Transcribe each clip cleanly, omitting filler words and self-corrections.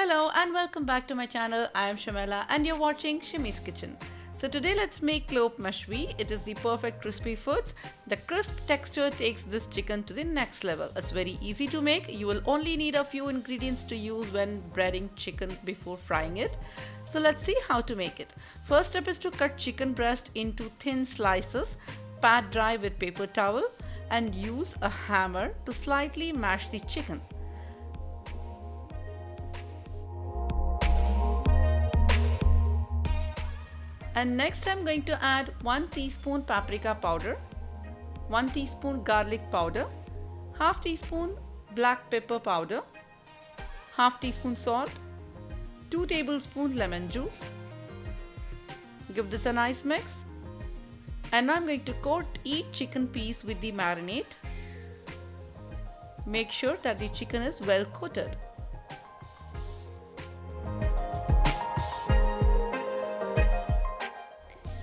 Hello and welcome back to my channel. I am Shamela and you're watching Shimis Kitchen. So today let's make Clope Meshwi. It is the perfect crispy foods. The crisp texture takes this chicken to the next level. It's very easy to make. You will only need a few ingredients to use when breading chicken before frying it. So let's see how to make it. First step is to cut chicken breast into thin slices, pat dry with paper towel and use a hammer to slightly mash the chicken. And next I'm going to add 1 teaspoon paprika powder, 1 teaspoon garlic powder, half teaspoon black pepper powder, half teaspoon salt, 2 tablespoons lemon juice. Give this a nice mix. And now I'm going to coat each chicken piece with the marinade. Make sure that the chicken is well coated.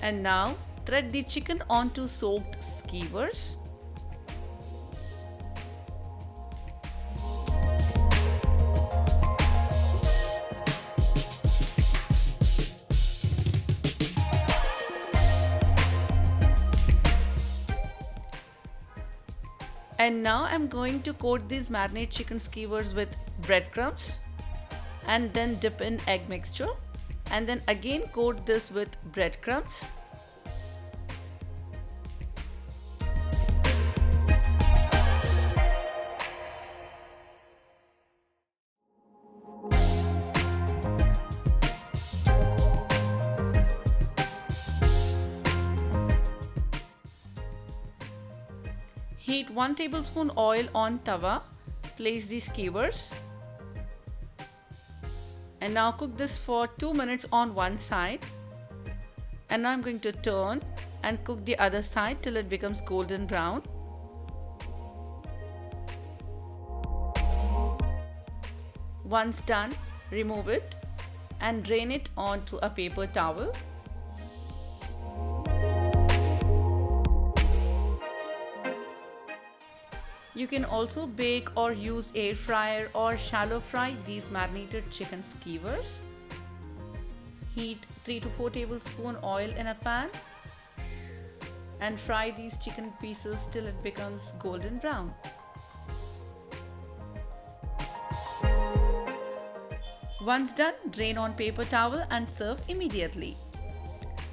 And now thread the chicken onto soaked skewers. And now I'm going to coat these marinade chicken skewers with breadcrumbs and then dip in egg mixture. And then again coat this with breadcrumbs. Heat 1 tablespoon oil on tawa. Place the skewers. And now cook this for 2 minutes on one side. And now I'm going to turn and cook the other side till it becomes golden brown. Once done, remove it and drain it onto a paper towel. You can also bake or use air fryer or shallow fry these marinated chicken skewers. Heat 3 to 4 tablespoons oil in a pan and fry these chicken pieces till it becomes golden brown. Once done, drain on paper towel and serve immediately.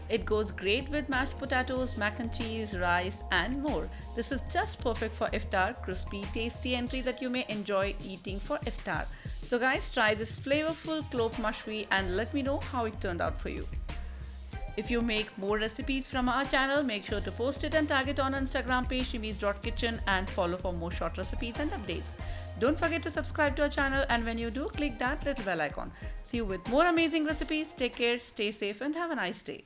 It goes great with mashed potatoes, mac and cheese, rice and more. This is just perfect for Iftar, crispy, tasty entry that you may enjoy eating for Iftar. So guys, try this flavorful Clope Meshwi and let me know how it turned out for you. If you make more recipes from our channel, make sure to post it and tag it on Instagram page shimis.kitchen and follow for more short recipes and updates. Don't forget to subscribe to our channel and when you do, click that little bell icon. See you with more amazing recipes. Take care, stay safe and have a nice day.